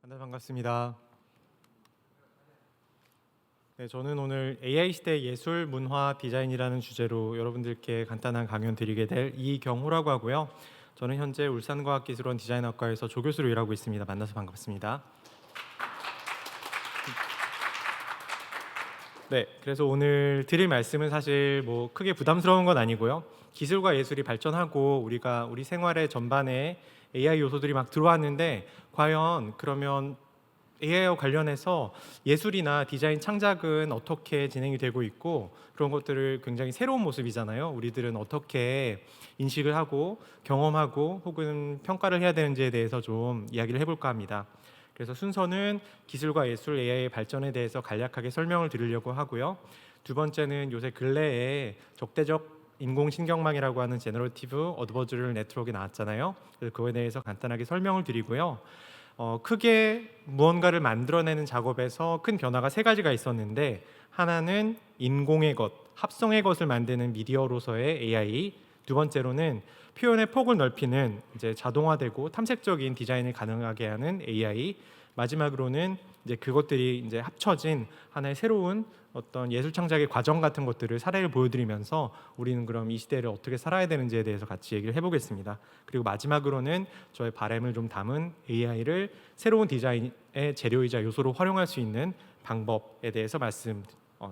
반갑습니다. 네, 저는 오늘 AI 시대 예술, 문화, 디자인이라는 주제로 여러분들께 간단한 강연 드리게 될 이경호라고 하고요. 저는 현재 울산과학기술원 디자인학과에서 조교수로 일하고 있습니다. 만나서 반갑습니다. 네, 그래서 오늘 드릴 말씀은 사실 크게 부담스러운 건 아니고요. 기술과 예술이 발전하고 우리 생활의 전반에 AI 요소들이 막 들어왔는데 과연 그러면 AI와 관련해서 예술이나 디자인 창작은 어떻게 진행이 되고 있고 그런 것들을 굉장히 새로운 모습이잖아요. 우리들은 어떻게 인식을 하고 경험하고 혹은 평가를 해야 되는지에 대해서 좀 이야기를 해볼까 합니다. 그래서 순서는 기술과 예술 AI의 발전에 대해서 간략하게 설명을 드리려고 하고요. 두 번째는 요새 근래에 적대적 인공신경망이라고 하는 제너러티브 어드버저럴 네트워크가 나왔잖아요. 그래서 그거에 대해서 간단하게 설명을 드리고요. 크게 무언가를 만들어내는 작업에서 큰 변화가 세 가지가 있었는데, 하나는 인공의 것, 합성의 것을 만드는 미디어로서의 AI, 두 번째로는 표현의 폭을 넓히는 이제 자동화되고 탐색적인 디자인을 가능하게 하는 AI, 마지막으로는 이제 그것들이 이제 합쳐진 하나의 새로운 어떤 예술 창작의 과정 같은 것들을 사례를 보여드리면서 우리는 그럼 이 시대를 어떻게 살아야 되는지에 대해서 같이 얘기를 해보겠습니다. 그리고 마지막으로는 저의 바람을 좀 담은 AI를 새로운 디자인의 재료이자 요소로 활용할 수 있는 방법에 대해서 말씀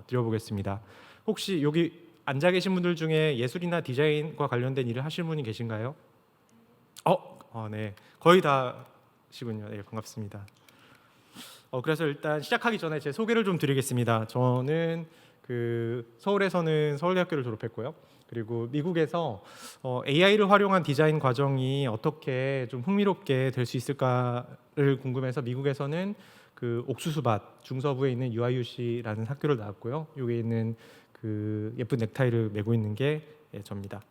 드려보겠습니다. 혹시 여기 앉아 계신 분들 중에 예술이나 디자인과 관련된 일을 하시는 분이 계신가요? 네, 거의 다시군요. 네, 반갑습니다. 그래서 일단 시작하기 전에 제 소개를 좀 드리겠습니다. 저는 서울에서는 서울대학교를 졸업했고요. 그리고 미국에서 AI를 활용한 디자인 과정이 어떻게 좀 흥미롭게 될 수 있을까를 궁금해서 미국에서는 옥수수밭 중서부에 있는 UIUC라는 학교를 나왔고요. 여기 있는 예쁜 넥타이를 메고 있는 게 저입니다.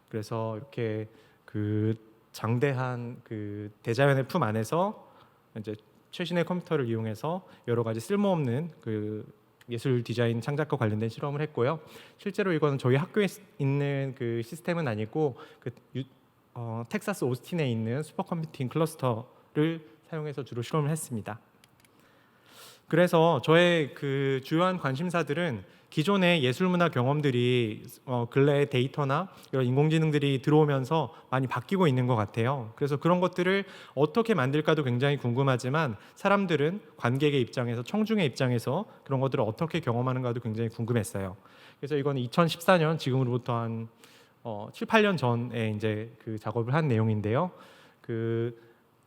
그래서 이렇게 장대한 대자연의 품 안에서 이제 최신의 컴퓨터를 이용해서 여러 가지 쓸모없는 예술 디자인 창작과 관련된 실험을 했고요. 실제로 이거는 저희 학교에 있는 시스템은 아니고 텍사스 오스틴에 있는 슈퍼컴퓨팅 클러스터를 사용해서 주로 실험을 했습니다. 그래서 저의 주요한 관심사들은 기존의 예술문화 경험들이 근래의 데이터나 이런 인공지능들이 들어오면서 많이 바뀌고 있는 것 같아요. 그래서 그런 것들을 어떻게 만들까도 굉장히 궁금하지만 사람들은 관객의 입장에서, 청중의 입장에서 그런 것들을 어떻게 경험하는가도 굉장히 궁금했어요. 그래서 이건 2014년, 지금으로부터 한 7, 8년 전에 이제 작업을 한 내용인데요.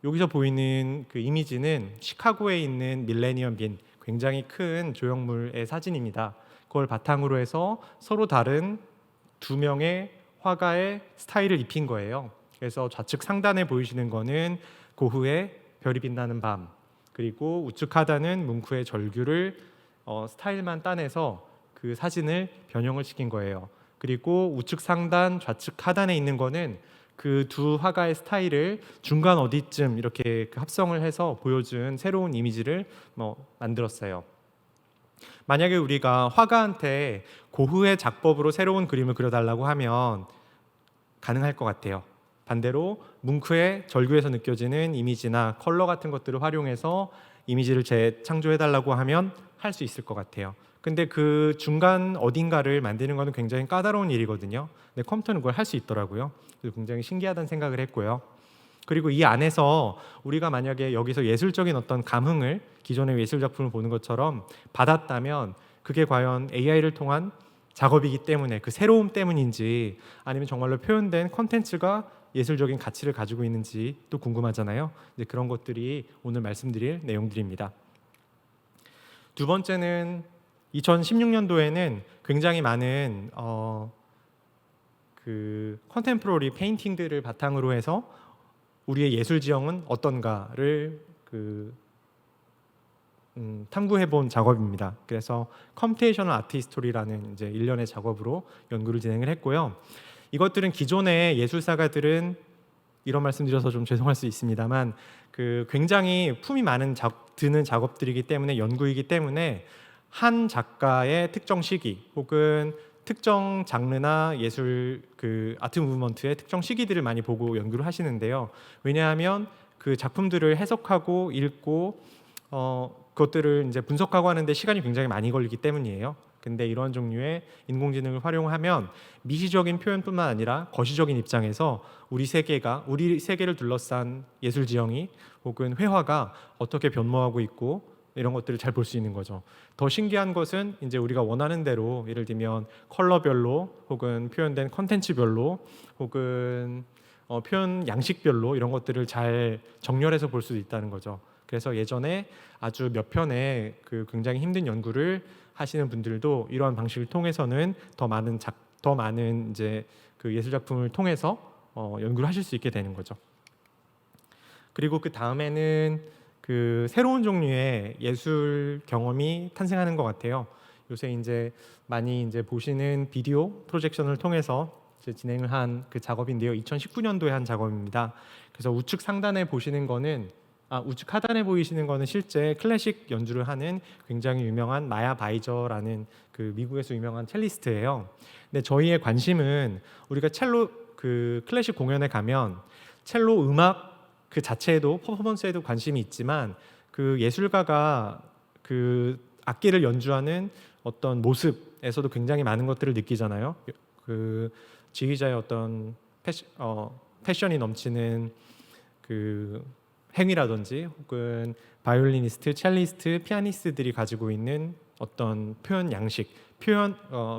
여기서 보이는 이미지는 시카고에 있는 밀레니엄 빈, 굉장히 큰 조형물의 사진입니다. 그걸 바탕으로 해서 서로 다른 두 명의 화가의 스타일을 입힌 거예요. 그래서 좌측 상단에 보이시는 거는 고흐의 별이 빛나는 밤, 그리고 우측 하단은 뭉크의 절규를 스타일만 따내서 그 사진을 변형을 시킨 거예요. 그리고 우측 상단, 좌측 하단에 있는 거는 그 두 화가의 스타일을 중간 어디쯤 이렇게 합성을 해서 보여준 새로운 이미지를 만들었어요. 만약에 우리가 화가한테 고흐의 작법으로 새로운 그림을 그려달라고 하면 가능할 것 같아요. 반대로 뭉크의 절규에서 느껴지는 이미지나 컬러 같은 것들을 활용해서 이미지를 재창조해달라고 하면 할 수 있을 것 같아요. 근데 그 중간 어딘가를 만드는 것은 굉장히 까다로운 일이거든요. 근데 컴퓨터는 그걸 할 수 있더라고요. 그래서 굉장히 신기하다는 생각을 했고요. 그리고 이 안에서 우리가 만약에 여기서 예술적인 어떤 감흥을 기존의 예술 작품을 보는 것처럼 받았다면 그게 과연 AI를 통한 작업이기 때문에 그 새로움 때문인지 아니면 정말로 표현된 콘텐츠가 예술적인 가치를 가지고 있는지 또 궁금하잖아요. 이제 그런 것들이 오늘 말씀드릴 내용들입니다. 두 번째는 2016년도에는 굉장히 많은 컨템포러리 페인팅들을 바탕으로 해서 우리의 예술 지형은 어떤가를 탐구해본 작업입니다. 그래서 컴퓨테이셔널 아트 히스토리라는 이제 일련의 작업으로 연구를 진행을 했고요. 이것들은 기존의 예술사가들은 이런 말씀드려서 좀 죄송할 수 있습니다만 굉장히 품이 많은 드는 작업들이기 때문에 연구이기 때문에 한 작가의 특정 시기 혹은 특정 장르나 예술 아트 무브먼트의 특정 시기들을 많이 보고 연구를 하시는데요. 왜냐하면 그 작품들을 해석하고 읽고 그것들을 이제 분석하고 하는데 시간이 굉장히 많이 걸리기 때문이에요. 근데 이런 종류의 인공지능을 활용하면 미시적인 표현뿐만 아니라 거시적인 입장에서 우리 세계를 둘러싼 예술 지형이 혹은 회화가 어떻게 변모하고 있고 이런 것들을 잘 볼 수 있는 거죠. 더 신기한 것은 이제 우리가 원하는 대로 예를 들면 컬러별로 혹은 표현된 컨텐츠별로 혹은 표현 양식별로 이런 것들을 잘 정렬해서 볼 수 있다는 거죠. 그래서 예전에 아주 몇 편의 그 굉장히 힘든 연구를 하시는 분들도 이러한 방식을 통해서는 더 많은 이제 그 예술 작품을 통해서 연구를 하실 수 있게 되는 거죠. 그리고 그 다음에는 그 새로운 종류의 예술 경험이 탄생하는 것 같아요. 요새 이제 많이 이제 보시는 비디오 프로젝션을 통해서 이제 진행을 한 그 작업인데요. 2019년도에 한 작업입니다. 그래서 우측 하단에 보이시는 거는 실제 클래식 연주를 하는 굉장히 유명한 마야 바이저라는 그 미국에서 유명한 첼리스트예요. 근데 저희의 관심은 우리가 첼로 그 클래식 공연에 가면 첼로 음악 그 자체에도 퍼포먼스에도 관심이 있지만 그 예술가가 그 악기를 연주하는 어떤 모습에서도 굉장히 많은 것들을 느끼잖아요. 그 지휘자의 어떤 패션이 넘치는 그 행위라든지 혹은 바이올리니스트, 첼리스트, 피아니스트들이 가지고 있는 어떤 표현 양식,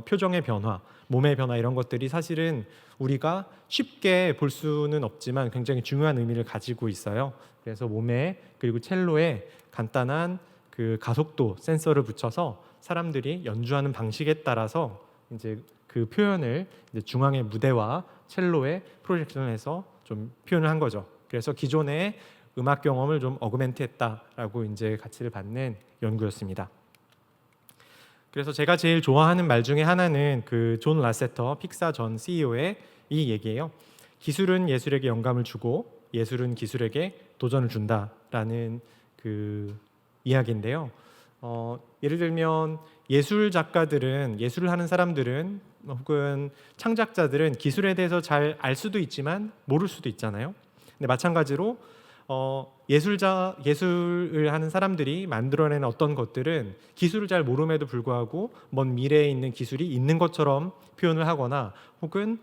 표정의 변화, 몸의 변화 이런 것들이 사실은 우리가 쉽게 볼 수는 없지만 굉장히 중요한 의미를 가지고 있어요. 그래서 몸에 그리고 첼로에 간단한 그 가속도 센서를 붙여서 사람들이 연주하는 방식에 따라서 이제 그 표현을 이제 중앙의 무대와 첼로에 프로젝션을 해서 좀 표현을 한 거죠. 그래서 기존의 음악 경험을 좀 어그멘트했다라고 이제 가치를 받는 연구였습니다. 그래서 제가 제일 좋아하는 말 중에 하나는 그 존 라세터 픽사 전 CEO의 이 얘기예요. 기술은 예술에게 영감을 주고 예술은 기술에게 도전을 준다라는 그 이야기인데요. 예를 들면 예술 작가들은 예술을 하는 사람들은 혹은 창작자들은 기술에 대해서 잘 알 수도 있지만 모를 수도 있잖아요. 근데 마찬가지로 예술을 하는 사람들이 만들어내는 어떤 것들은 기술을 잘 모름에도 불구하고 먼 미래에 있는 기술이 있는 것처럼 표현을 하거나 혹은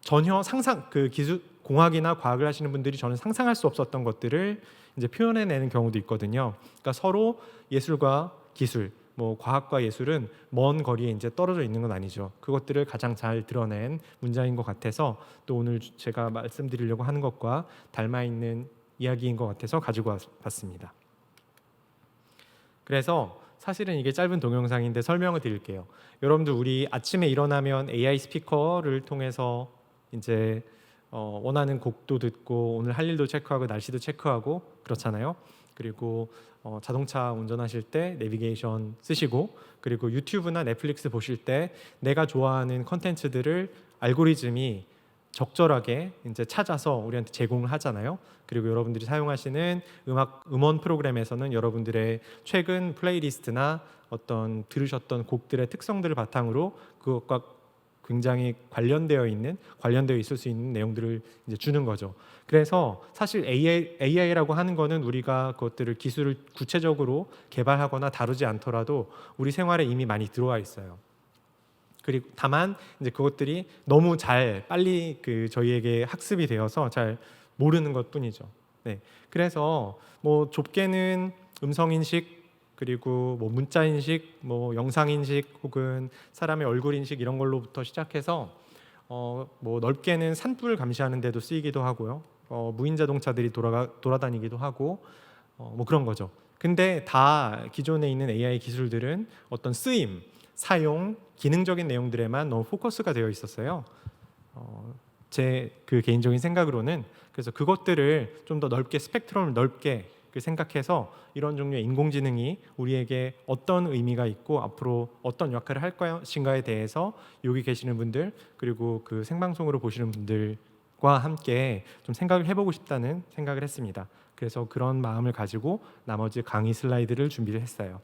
전혀 그 기술 공학이나 과학을 하시는 분들이 저는 상상할 수 없었던 것들을 이제 표현해내는 경우도 있거든요. 그러니까 서로 예술과 기술, 뭐 과학과 예술은 먼 거리에 이제 떨어져 있는 건 아니죠. 그것들을 가장 잘 드러낸 문장인 것 같아서 또 오늘 제가 말씀드리려고 하는 것과 닮아 있는 이야기인 것 같아서 가지고 왔습니다. 그래서 사실은 이게 짧은 동영상인데 설명을 드릴게요. 여러분들 우리 아침에 일어나면 AI 스피커를 통해서 이제 원하는 곡도 듣고 오늘 할 일도 체크하고 날씨도 체크하고 그렇잖아요. 그리고 자동차 운전하실 때 내비게이션 쓰시고 그리고 유튜브나 넷플릭스 보실 때 내가 좋아하는 컨텐츠들을 알고리즘이 적절하게 이제 찾아서 우리한테 제공을 하잖아요. 그리고 여러분들이 사용하시는 음원 프로그램에서는 여러분들의 최근 플레이리스트나 어떤 들으셨던 곡들의 특성들을 바탕으로 그것과 굉장히 관련되어 있을 수 있는 내용들을 이제 주는 거죠. 그래서 사실 AI라고 하는 거는 우리가 그것들을 기술을 구체적으로 개발하거나 다루지 않더라도 우리 생활에 이미 많이 들어와 있어요. 그리고 다만 이제 그것들이 너무 빨리 그 저희에게 학습이 되어서 잘 모르는 것뿐이죠. 네. 그래서 뭐 좁게는 음성 인식 그리고 뭐 문자 인식, 뭐 영상 인식 혹은 사람의 얼굴 인식 이런 걸로부터 시작해서 뭐 넓게는 산불 감시하는 데도 쓰이기도 하고요. 무인 자동차들이 돌아다니기도 하고 뭐 그런 거죠. 근데 다 기존에 있는 AI 기술들은 어떤 쓰임, 사용, 기능적인 내용들에만 너무 포커스가 되어 있었어요. 제 그 개인적인 생각으로는 그래서 그것들을 좀 더 넓게 스펙트럼을 넓게 생각해서 이런 종류의 인공지능이 우리에게 어떤 의미가 있고 앞으로 어떤 역할을 할 것인가에 대해서 여기 계시는 분들 그리고 그 생방송으로 보시는 분들과 함께 좀 생각을 해보고 싶다는 생각을 했습니다. 그래서 그런 마음을 가지고 나머지 강의 슬라이드를 준비를 했어요.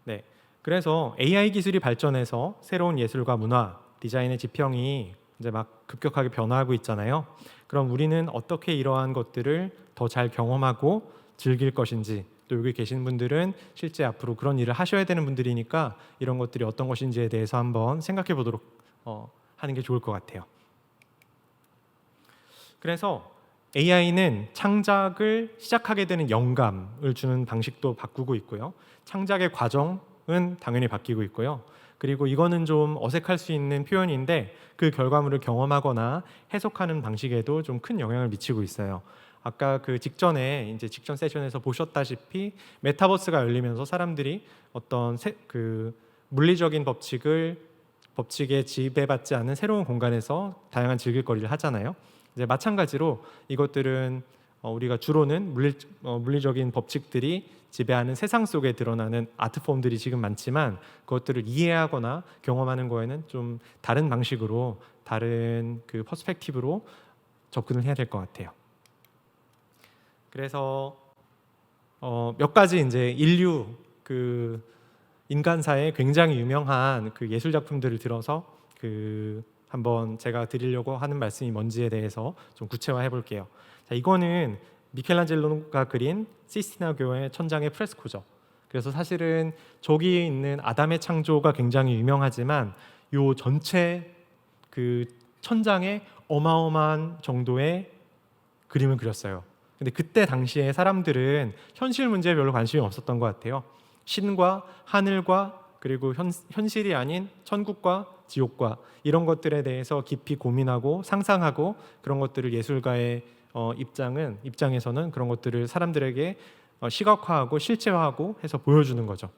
네, 그래서 AI 기술이 발전해서 새로운 예술과 문화, 디자인의 지평이 이제 막 급격하게 변화하고 있잖아요. 그럼 우리는 어떻게 이러한 것들을 더 잘 경험하고 즐길 것인지, 또 여기 계신 분들은 실제 앞으로 그런 일을 하셔야 되는 분들이니까 이런 것들이 어떤 것인지에 대해서 한번 생각해 보도록 하는 게 좋을 것 같아요. 그래서 AI는 창작을 시작하게 되는 영감을 주는 방식도 바꾸고 있고요. 창작의 과정은 당연히 바뀌고 있고요. 그리고 이거는 좀 어색할 수 있는 표현인데 그 결과물을 경험하거나 해석하는 방식에도 좀 큰 영향을 미치고 있어요. 아까 그 직전에 이제 직전 세션에서 보셨다시피 메타버스가 열리면서 사람들이 어떤 그 물리적인 법칙에 지배받지 않는 새로운 공간에서 다양한 즐길거리를 하잖아요. 이제 마찬가지로 이것들은 우리가 주로는 물리적인 법칙들이 지배하는 세상 속에 드러나는 아트폼들이 지금 많지만 그것들을 이해하거나 경험하는 거에는 좀 다른 방식으로 다른 그 퍼스펙티브로 접근을 해야 될 것 같아요. 그래서 몇 가지 이제 인류 그 인간사에 굉장히 유명한 그 예술 작품들을 들어서 그 한번 제가 드리려고 하는 말씀이 뭔지에 대해서 좀 구체화해 볼게요. 자, 이거는 미켈란젤로가 그린 시스티나 교회 천장의 프레스코죠. 그래서 사실은 저기 있는 아담의 창조가 굉장히 유명하지만 요 전체 그 천장에 어마어마한 정도의 그림을 그렸어요. 근데 그때 당시에 사람들은 현실 문제에 별로 관심이 없었던 것 같아요. 신과 하늘과 그리고 현실이 아닌 천국과 지옥과 이런 것들에 대해서 깊이 고민하고 상상하고 그런 것들을 예술가의 입장에서는 그런 것들을 사람들에게 시각화하고 실체화하고 해서 보여주는 거죠.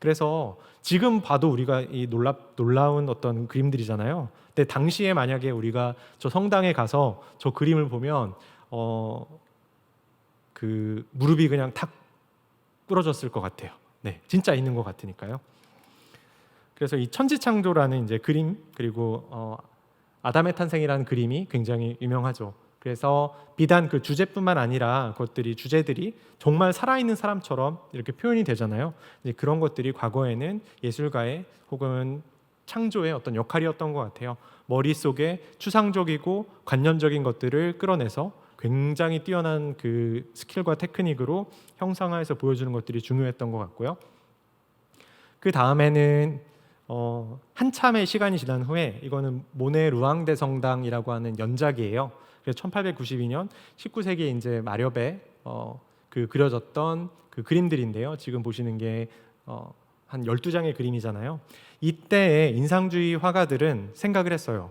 그래서 지금 봐도 우리가 이 놀라운 어떤 그림들이잖아요. 근데 당시에 만약에 우리가 저 성당에 가서 저 그림을 보면 그 무릎이 그냥 탁 부러졌을 것 같아요. 네, 진짜 있는 것 같으니까요. 그래서 이 천지창조라는 이제 그림 그리고 아담의 탄생이라는 그림이 굉장히 유명하죠. 그래서 비단 그 주제뿐만 아니라 주제들이 정말 살아있는 사람처럼 이렇게 표현이 되잖아요. 이제 그런 것들이 과거에는 예술가의 혹은 창조의 어떤 역할이었던 것 같아요. 머릿속에 추상적이고 관념적인 것들을 끌어내서 굉장히 뛰어난 그 스킬과 테크닉으로 형상화해서 보여주는 것들이 중요했던 것 같고요. 그 다음에는 한참의 시간이 지난 후에 이거는 모네 루앙대 성당이라고 하는 연작이에요. 그래서 1892년 19세기 이제 마렵에 그 그려졌던 그 그림들인데요. 지금 보시는 게 한 12장의 그림이잖아요. 이때의 인상주의 화가들은 생각을 했어요.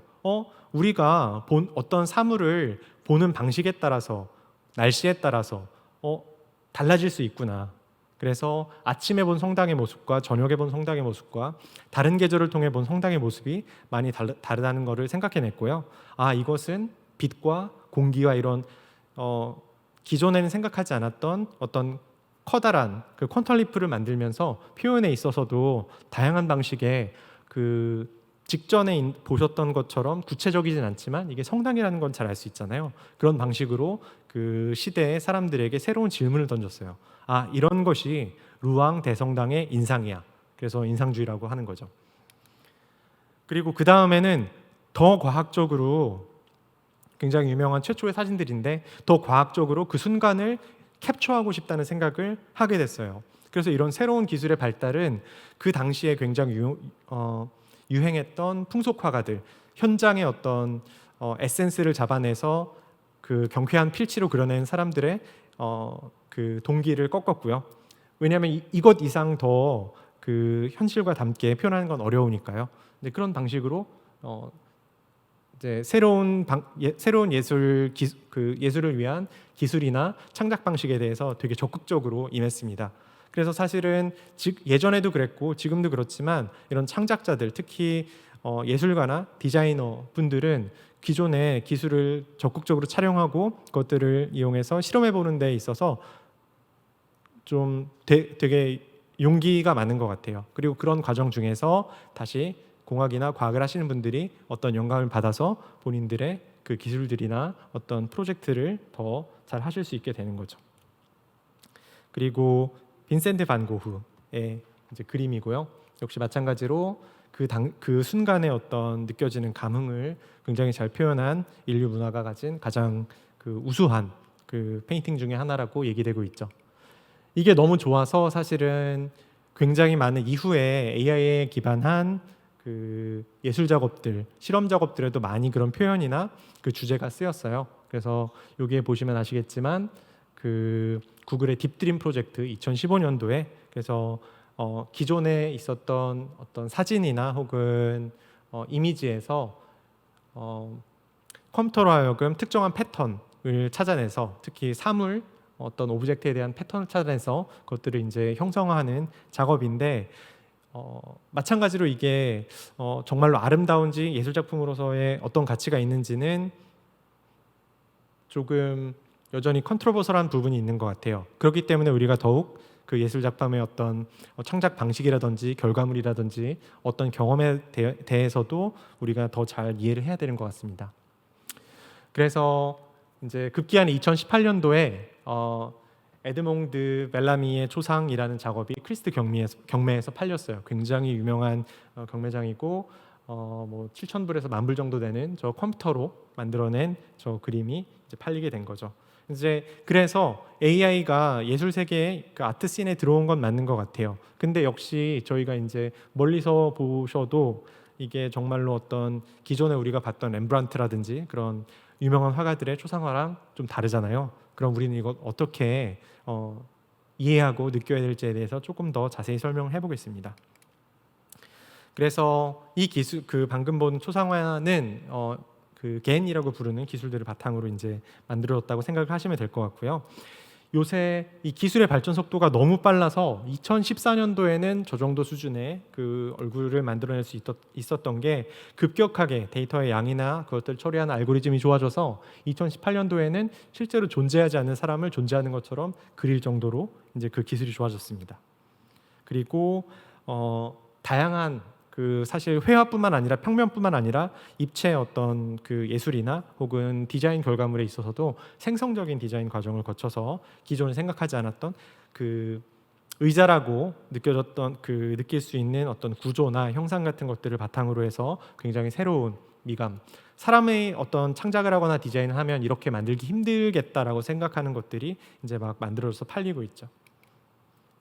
우리가 본 어떤 사물을 보는 방식에 따라서 날씨에 따라서 달라질 수 있구나. 그래서 아침에 본 성당의 모습과 저녁에 본 성당의 모습과 다른 계절을 통해 본 성당의 모습이 많이 다르다는 것을 생각해냈고요. 이것은 빛과 공기와 이런 기존에는 생각하지 않았던 어떤 커다란 그 퀀텀리프를 만들면서 표현에 있어서도 다양한 방식의 그 직전에 보셨던 것처럼 구체적이진 않지만 이게 성당이라는 건 잘 알 수 있잖아요. 그런 방식으로 그 시대의 사람들에게 새로운 질문을 던졌어요. 이런 것이 루앙 대성당의 인상이야. 그래서 인상주의라고 하는 거죠. 그리고 그 다음에는 더 과학적으로 굉장히 유명한 최초의 사진들인데 더 과학적으로 그 순간을 캡처하고 싶다는 생각을 하게 됐어요. 그래서 이런 새로운 기술의 발달은 그 당시에 굉장히 유행했던 풍속화가들, 현장의 어떤 에센스를 잡아내서 그 경쾌한 필치로 그려낸 사람들의 그 동기를 꺾었고요. 왜냐하면 이것 이상 더 그 현실과 담게 표현하는 건 어려우니까요. 근데 그런 방식으로 이제 새로운 예술을 위한 기술이나 창작 방식에 대해서 되게 적극적으로 임했습니다. 그래서 사실은 예전에도 그랬고 지금도 그렇지만 이런 창작자들, 특히 예술가나 디자이너 분들은 기존의 기술을 적극적으로 촬영하고 그것들을 이용해서 실험해 보는 데 있어서 좀 되게 용기가 많은 것 같아요. 그리고 그런 과정 중에서 다시 공학이나 과학을 하시는 분들이 어떤 영감을 받아서 본인들의 그 기술들이나 어떤 프로젝트를 더 잘 하실 수 있게 되는 거죠. 그리고 빈센트 반 고흐의 이제 그림이고요. 역시 마찬가지로 그 순간에 어떤 느껴지는 감흥을 굉장히 잘 표현한 인류 문화가 가진 가장 그 우수한 그 페인팅 중에 하나라고 얘기되고 있죠. 이게 너무 좋아서 사실은 굉장히 많은 이후에 AI에 기반한 그 예술 작업들, 실험 작업들에도 많이 그런 표현이나 그 주제가 쓰였어요. 그래서 여기에 보시면 아시겠지만 그 구글의 딥드림 프로젝트 2015년도에 그래서 기존에 있었던 어떤 사진이나 혹은 이미지에서 컴퓨터로 하여금 특정한 패턴을 찾아내서 특히 사물 어떤 오브젝트에 대한 패턴을 찾아내서 그것들을 이제 형성하는 작업인데 마찬가지로 이게 정말로 아름다운지 예술 작품으로서의 어떤 가치가 있는지는 조금 여전히 컨트로버설한 부분이 있는 것 같아요. 그렇기 때문에 우리가 더욱 그 예술 작품의 어떤 창작 방식이라든지 결과물이라든지 어떤 경험에 대해서도 우리가 더 잘 이해를 해야 되는 것 같습니다. 그래서 이제 급기야는 2018년도에 에드몽드 벨라미의 초상이라는 작업이 크리스트 경매에서 팔렸어요. 굉장히 유명한 경매장이고 뭐 7,000불에서 10,000불 정도 되는 저 컴퓨터로 만들어낸 저 그림이 이제 팔리게 된 거죠. 이제 그래서 AI가 예술 세계의 그 아트 씬에 들어온 건 맞는 것 같아요. 근데 역시 저희가 이제 멀리서 보셔도 이게 정말로 어떤 기존에 우리가 봤던 렘브란트라든지 그런 유명한 화가들의 초상화랑 좀 다르잖아요. 그럼 우리는 이걸 어떻게 이해하고 느껴야 될지에 대해서 조금 더 자세히 설명을 해보겠습니다. 그래서 이 기술, 그 방금 본 초상화는 그 겐이라고 부르는 기술들을 바탕으로 이제 만들어졌다고 생각을 하시면 될 것 같고요. 요새 이 기술의 발전 속도가 너무 빨라서 2014년도에는 저 정도 수준의 그 얼굴을 만들어낼 수 있었던 게 급격하게 데이터의 양이나 그것들 처리하는 알고리즘이 좋아져서 2018년도에는 실제로 존재하지 않는 사람을 존재하는 것처럼 그릴 정도로 이제 그 기술이 좋아졌습니다. 그리고 다양한 그 사실 회화뿐만 아니라 평면뿐만 아니라 입체 어떤 그 예술이나 혹은 디자인 결과물에 있어서도 생성적인 디자인 과정을 거쳐서 기존에 생각하지 않았던 그 의자라고 느껴졌던 그 느낄 수 있는 어떤 구조나 형상 같은 것들을 바탕으로 해서 굉장히 새로운 미감, 사람의 어떤 창작을 하거나 디자인을 하면 이렇게 만들기 힘들겠다라고 생각하는 것들이 이제 막 만들어져서 팔리고 있죠.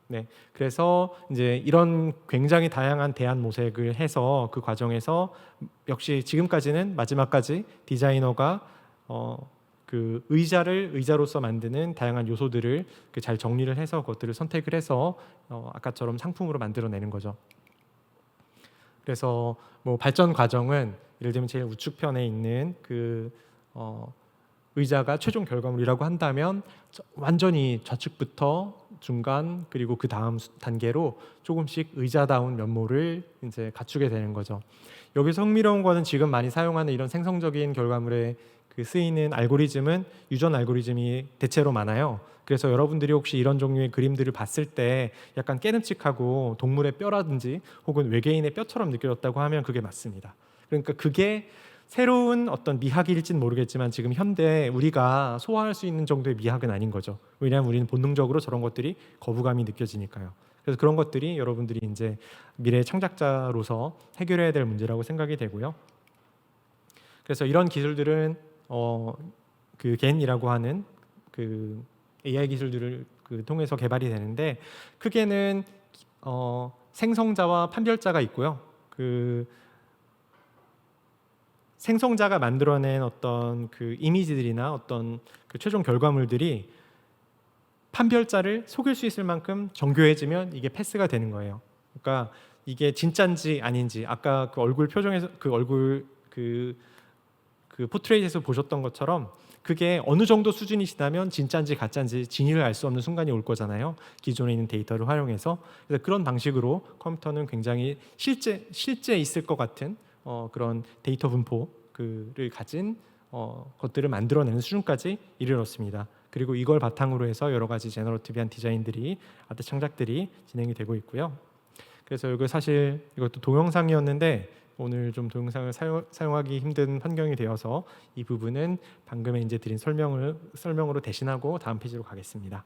네, 그래서 이제 이런 굉장히 다양한 대안 모색을 해서 그 과정에서 역시 지금까지는 마지막까지 디자이너가 그 의자를 의자로서 만드는 다양한 요소들을 그 잘 정리를 해서 그것들을 선택을 해서 아까처럼 상품으로 만들어내는 거죠. 그래서 뭐 발전 과정은 예를 들면 제일 우측편에 있는 그 의자가 최종 결과물이라고 한다면 완전히 좌측부터 중간 그리고 그 다음 단계로 조금씩 의자다운 면모를 이제 갖추게 되는 거죠. 여기서 흥미로운 거는 지금 많이 사용하는 이런 생성적인 결과물에 그 쓰이는 알고리즘은 유전 알고리즘이 대체로 많아요. 그래서 여러분들이 혹시 이런 종류의 그림들을 봤을 때 약간 깨름칙하고 동물의 뼈라든지 혹은 외계인의 뼈처럼 느껴졌다고 하면 그게 맞습니다. 그러니까 그게 새로운 어떤 미학일진 모르겠지만 지금 현대 우리가 소화할 수 있는 정도의 미학은 아닌 거죠. 왜냐하면 우리는 본능적으로 저런 것들이 거부감이 느껴지니까요. 그래서 그런 것들이 여러분들이 이제 미래의 창작자로서 해결해야 될 문제라고 생각이 되고요. 그래서 이런 기술들은 그 겐이라고 하는 그 AI 기술들을 그 통해서 개발이 되는데 크게는 생성자와 판별자가 있고요. 그 생성자가 만들어낸 어떤 그 이미지들이나 어떤 그 최종 결과물들이 판별자를 속일 수 있을 만큼 정교해지면 이게 패스가 되는 거예요. 그러니까 이게 진짜인지 아닌지 아까 그 얼굴 표정에서 그 얼굴 그 포트레이트에서 보셨던 것처럼 그게 어느 정도 수준이 지나면 진짜인지 가짜인지 진위를 알 수 없는 순간이 올 거잖아요. 기존에 있는 데이터를 활용해서. 그래서 그런 방식으로 컴퓨터는 굉장히 실제 있을 것 같은 그런 데이터 분포를 가진 것들을 만들어내는 수준까지 이르렀습니다. 그리고 이걸 바탕으로 해서 여러 가지 제너러티브한 디자인들이 아트 창작들이 진행이 되고 있고요. 그래서 이거 사실 이것도 동영상이었는데 오늘 좀 동영상을 사용하기 힘든 환경이 되어서 이 부분은 방금에 이제 드린 설명으로 대신하고 다음 페이지로 가겠습니다.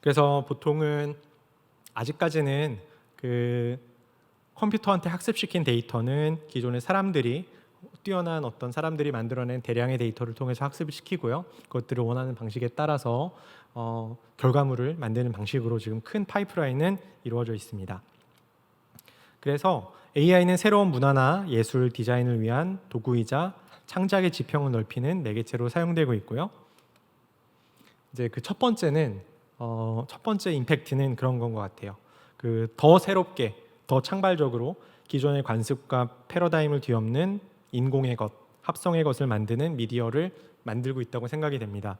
그래서 보통은 아직까지는 그 컴퓨터한테 학습시킨 데이터는 기존의 사람들이 뛰어난 어떤 사람들이 만들어낸 대량의 데이터를 통해서 학습을 시키고요. 그것들을 원하는 방식에 따라서 결과물을 만드는 방식으로 지금 큰 파이프라인은 이루어져 있습니다. 그래서 AI는 새로운 문화나 예술 디자인을 위한 도구이자 창작의 지평을 넓히는 매개체로 사용되고 있고요. 이제 그 첫 번째는 첫 번째 임팩트는 그런 건 것 같아요. 그 더 새롭게, 더 창발적으로 기존의 관습과 패러다임을 뒤엎는 인공의 것, 합성의 것을 만드는 미디어를 만들고 있다고 생각이 됩니다.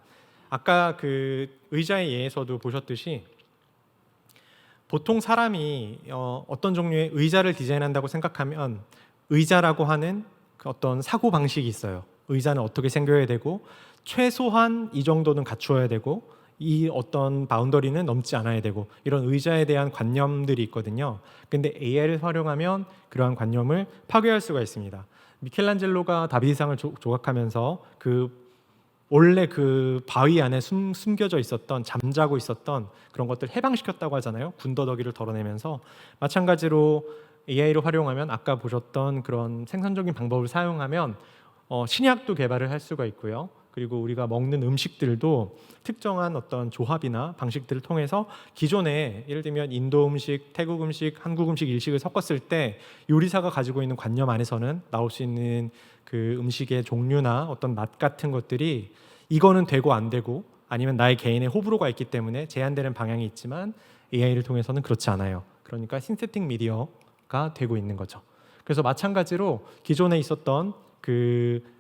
아까 그 의자의 예에서도 보셨듯이 보통 사람이 어떤 종류의 의자를 디자인한다고 생각하면 의자라고 하는 그 어떤 사고 방식이 있어요. 의자는 어떻게 생겨야 되고 최소한 이 정도는 갖추어야 되고 이 어떤 바운더리는 넘지 않아야 되고 이런 의자에 대한 관념들이 있거든요. 근데 AI를 활용하면 그러한 관념을 파괴할 수가 있습니다. 미켈란젤로가 다비드상을 조각하면서 그 원래 그 바위 안에 숨겨져 있었던 잠자고 있었던 그런 것들 해방시켰다고 하잖아요. 군더더기를 덜어내면서 마찬가지로 AI를 활용하면 아까 보셨던 그런 생산적인 방법을 사용하면 신약도 개발을 할 수가 있고요. 그리고 우리가 먹는 음식들도 특정한 어떤 조합이나 방식들을 통해서 기존에 예를 들면 인도 음식, 태국 음식, 한국 음식, 일식을 섞었을 때 요리사가 가지고 있는 관념 안에서는 나올 수 있는 그 음식의 종류나 어떤 맛 같은 것들이 이거는 되고 안 되고 아니면 나의 개인의 호불호가 있기 때문에 제한되는 방향이 있지만 AI를 통해서는 그렇지 않아요. 그러니까 신세틱 미디어가 되고 있는 거죠. 그래서 마찬가지로 기존에 있었던 그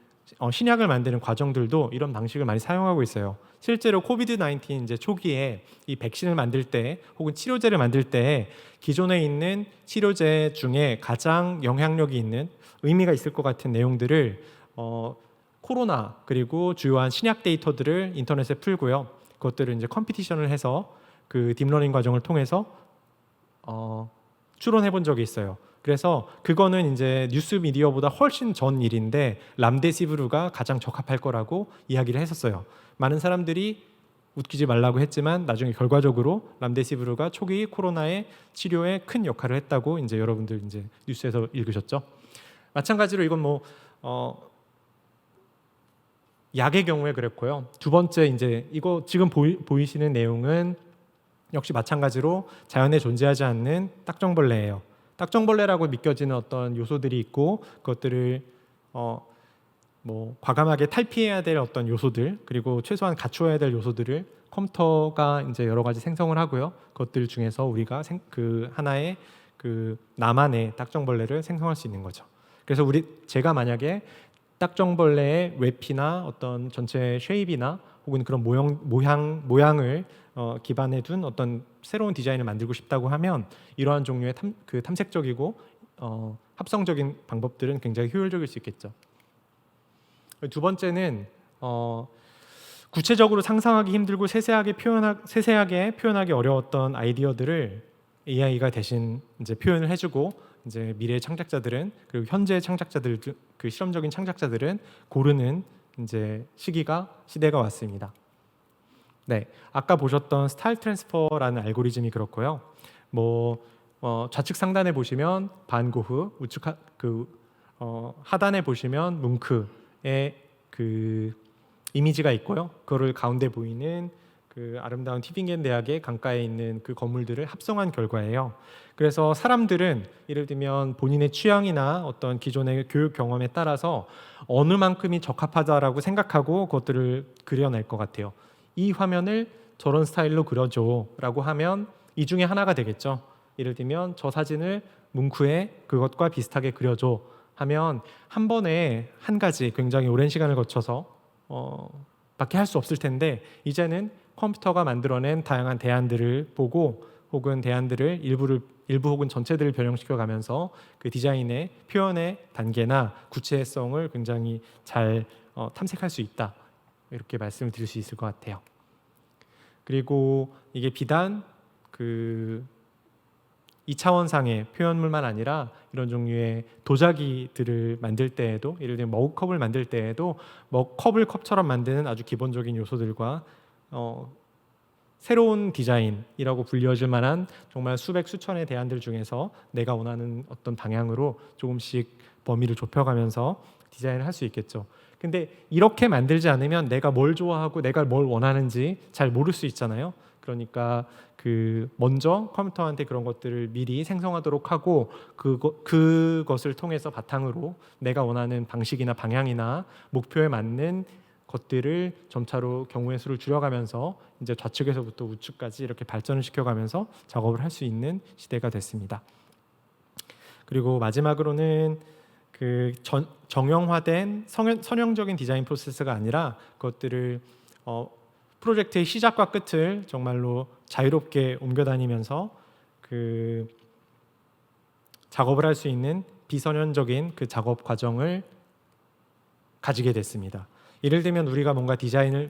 신약을 만드는 과정들도 이런 방식을 많이 사용하고 있어요. 실제로 코비드-19 이제 초기에 이 백신을 만들 때 혹은 치료제를 만들 때 기존에 있는 치료제 중에 가장 영향력이 있는 의미가 있을 것 같은 내용들을 코로나 그리고 주요한 신약 데이터들을 인터넷에 풀고요. 그것들을 이제 컴피티션을 해서 그 딥러닝 과정을 통해서 추론해 본 적이 있어요. 그래서 그거는 이제 뉴스 미디어보다 훨씬 전 일인데 람데시브루가 가장 적합할 거라고 이야기를 했었어요. 많은 사람들이 웃기지 말라고 했지만 나중에 결과적으로 람데시브루가 초기 코로나의 치료에 큰 역할을 했다고 이제 여러분들 이제 뉴스에서 읽으셨죠. 마찬가지로 이건 뭐 약의 경우에 그랬고요. 두 번째 이제 이거 지금 보이시는 내용은 역시 마찬가지로 자연에 존재하지 않는 딱정벌레예요. 딱정벌레라고 믿겨지는 어떤 요소들이 있고 그것들을 뭐 과감하게 탈피해야 될 어떤 요소들 그리고 최소한 갖추어야 될 요소들을 컴퓨터가 이제 여러 가지 생성을 하고요. 그것들 중에서 우리가 그 하나의 그 나만의 딱정벌레를 생성할 수 있는 거죠. 그래서 제가 만약에 딱정벌레의 웹이나 어떤 전체 쉐입이나 혹은 그런 모양을 기반에 둔 어떤 새로운 디자인을 만들고 싶다고 하면 이러한 종류의 탐색적이고 합성적인 방법들은 굉장히 효율적일 수 있겠죠. 두 번째는 구체적으로 상상하기 힘들고 세세하게 표현하기 어려웠던 아이디어들을 AI가 대신 이제 표현을 해주고 이제 미래의 창작자들은 그리고 현재의 창작자들 그 실험적인 창작자들은 고르는 이제 시대가 왔습니다. 네, 아까 보셨던 스타일 트랜스퍼라는 알고리즘이 그렇고요. 뭐 좌측 상단에 보시면 반 고흐, 우측 하단에 보시면 뭉크의 그 이미지가 있고요. 그거를 가운데 보이는 그 아름다운 티빙겐 대학의 강가에 있는 그 건물들을 합성한 결과예요. 그래서 사람들은 예를 들면 본인의 취향이나 어떤 기존의 교육 경험에 따라서 어느 만큼이 적합하다라고 생각하고 그것들을 그려낼 것 같아요. 이 화면을 저런 스타일로 그려줘라고 하면 이 중에 하나가 되겠죠. 예를 들면 저 사진을 뭉크의 그것과 비슷하게 그려줘 하면 한 번에 한 가지 굉장히 오랜 시간을 거쳐서 밖에 할 수 없을 텐데 이제는 컴퓨터가 만들어낸 다양한 대안들을 보고 혹은 대안들을 일부 혹은 전체들을 변형시켜 가면서 그 디자인의 표현의 단계나 구체성을 굉장히 잘 탐색할 수 있다. 이렇게 말씀을 드릴 수 있을 것 같아요. 그리고 이게 비단 그 2차원상의 표현물만 아니라 이런 종류의 도자기들을 만들 때에도 예를 들면 머그컵을 만들 때에도 컵을 컵처럼 만드는 아주 기본적인 요소들과 새로운 디자인이라고 불려질 만한 정말 수백 수천의 대안들 중에서 내가 원하는 어떤 방향으로 조금씩 범위를 좁혀가면서 디자인을 할 수 있겠죠. 근데 이렇게 만들지 않으면 내가 뭘 좋아하고 내가 뭘 원하는지 잘 모를 수 있잖아요. 그러니까 먼저 컴퓨터한테 그런 것들을 미리 생성하도록 하고 그것을 통해서 바탕으로 내가 원하는 방식이나 방향이나 목표에 맞는 것들을 점차로 경우의 수를 줄여가면서 이제 좌측에서부터 우측까지 이렇게 발전을 시켜가면서 작업을 할 수 있는 시대가 됐습니다. 그리고 마지막으로는 정형화된 선형적인 디자인 프로세스가 아니라 그것들을 프로젝트의 시작과 끝을 정말로 자유롭게 옮겨다니면서 작업을 할 수 있는 비선형적인 작업 과정을 가지게 됐습니다. 예를 들면 우리가 뭔가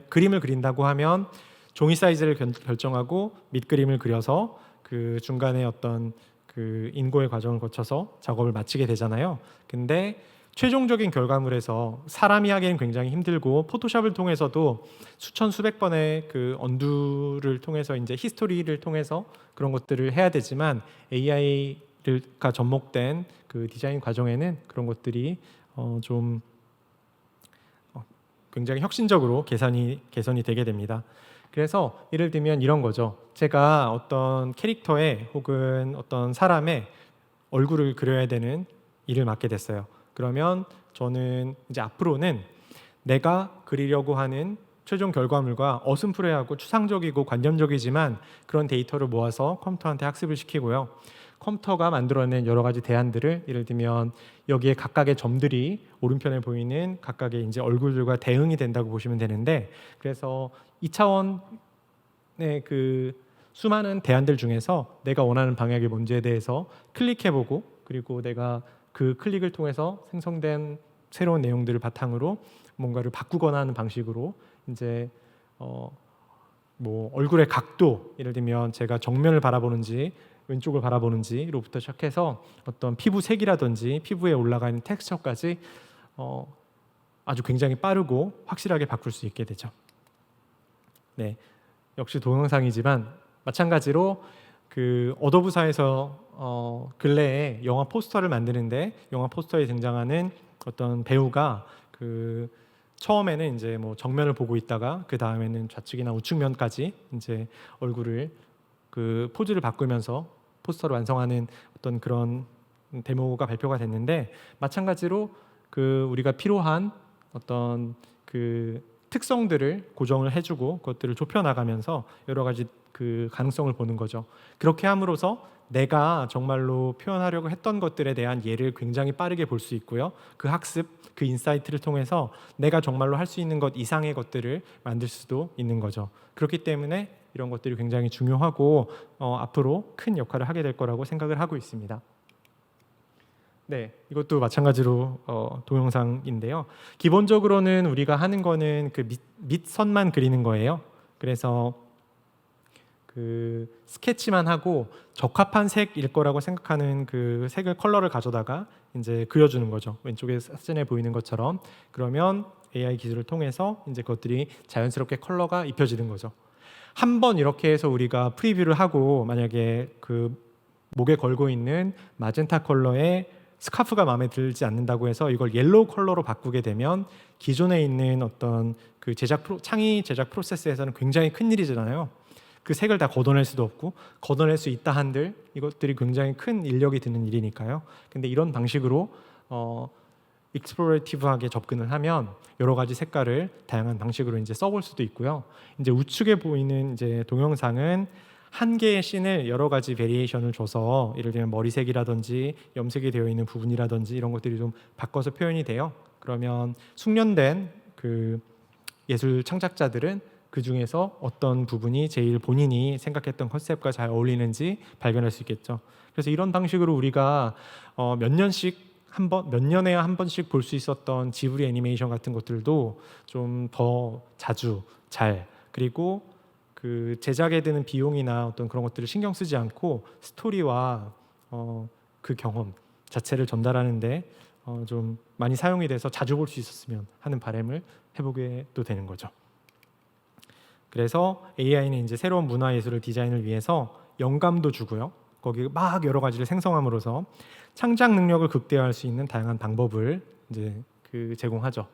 그림을 그린다고 하면 종이 사이즈를 결정하고 밑그림을 그려서 그 중간에 어떤 인고의 과정을 거쳐서 작업을 마치게 되잖아요. 근데 최종적인 결과물에서 사람이 하기에는 굉장히 힘들고 포토샵을 통해서도 수천 수백 번의 언두를 통해서 이제 히스토리를 통해서 그런 것들을 해야 되지만 AI가 접목된 디자인 과정에는 그런 것들이 좀 굉장히 혁신적으로 개선이 되게 됩니다. 그래서 예를 들면 이런 거죠. 제가 어떤 캐릭터의 혹은 어떤 사람의 얼굴을 그려야 되는 일을 맡게 됐어요. 그러면 저는 이제 앞으로는 내가 그리려고 하는 최종 결과물과 어슴푸레하고 추상적이고 관념적이지만 그런 데이터를 모아서 컴퓨터한테 학습을 시키고요. 컴퓨터가 만들어낸 여러 가지 대안들을 예를 들면 여기에 각각의 점들이 오른편에 보이는 각각의 이제 얼굴들과 대응이 된다고 보시면 되는데, 그래서 2차원의 수많은 대안들 중에서 내가 원하는 방향이 뭔지에 대해서 클릭해보고, 그리고 내가 그 클릭을 통해서 생성된 새로운 내용들을 바탕으로 뭔가를 바꾸거나 하는 방식으로 이제 뭐 얼굴의 각도, 예를 들면 제가 정면을 바라보는지 왼쪽을 바라보는지로부터 시작해서 어떤 피부 색이라든지 피부에 올라가 있는 텍스처까지 아주 굉장히 빠르고 확실하게 바꿀 수 있게 되죠. 네, 역시 동영상이지만 마찬가지로 어도브사에서 근래에 영화 포스터를 만드는데 영화 포스터에 등장하는 어떤 배우가 처음에는 이제 뭐 정면을 보고 있다가 그 다음에는 좌측이나 우측면까지 이제 얼굴을 포즈를 바꾸면서 포스터를 완성하는 어떤 그런 데모가 발표가 됐는데, 마찬가지로 우리가 필요한 어떤 특성들을 고정을 해주고 그것들을 좁혀 나가면서 여러 가지 가능성을 보는 거죠. 그렇게 함으로써 내가 정말로 표현하려고 했던 것들에 대한 예를 굉장히 빠르게 볼 수 있고요. 그 학습, 그 인사이트를 통해서 내가 정말로 할 수 있는 것 이상의 것들을 만들 수도 있는 거죠. 그렇기 때문에 이런 것들이 굉장히 중요하고 앞으로 큰 역할을 하게 될 거라고 생각을 하고 있습니다. 네, 이것도 마찬가지로 동영상인데요. 기본적으로는 우리가 하는 거는 밑선만 그리는 거예요. 그래서 스케치만 하고 적합한 색일 거라고 생각하는 색을 컬러를 가져다가 이제 그려주는 거죠. 왼쪽에 사진에 보이는 것처럼. 그러면 AI 기술을 통해서 이제 그것들이 자연스럽게 컬러가 입혀지는 거죠. 한번 이렇게 해서 우리가 프리뷰를 하고 만약에 목에 걸고 있는 마젠타 컬러의 스카프가 마음에 들지 않는다고 해서 이걸 옐로우 컬러로 바꾸게 되면 기존에 있는 어떤 창의 제작 프로세스에서는 굉장히 큰 일이잖아요. 그 색을 다 걷어낼 수도 없고, 걷어낼 수 있다 한들 이것들이 굉장히 큰 인력이 드는 일이니까요. 근데 이런 방식으로 익스플로레이티브하게 접근을 하면 여러 가지 색깔을 다양한 방식으로 이제 써볼 수도 있고요. 이제 우측에 보이는 이제 동영상은 한 개의 씬을 여러 가지 베리에이션을 줘서 예를 들면 머리색이라든지 염색이 되어 있는 부분이라든지 이런 것들이 좀 바꿔서 표현이 돼요. 그러면 숙련된 예술 창작자들은 그 중에서 어떤 부분이 제일 본인이 생각했던 컨셉과 잘 어울리는지 발견할 수 있겠죠. 그래서 이런 방식으로 우리가 몇 년에 한 번씩 볼 수 있었던 지브리 애니메이션 같은 것들도 좀 더 자주 그리고 제작에 드는 비용이나 어떤 그런 것들을 신경 쓰지 않고 스토리와 그 경험 자체를 전달하는데 좀 많이 사용이 돼서 자주 볼 수 있었으면 하는 바람을 해보게 또 되는 거죠. 그래서 AI는 이제 새로운 문화예술을 디자인을 위해서 영감도 주고요. 거기 막 여러 가지를 생성함으로써 창작 능력을 극대화할 수 있는 다양한 방법을 이제 제공하죠.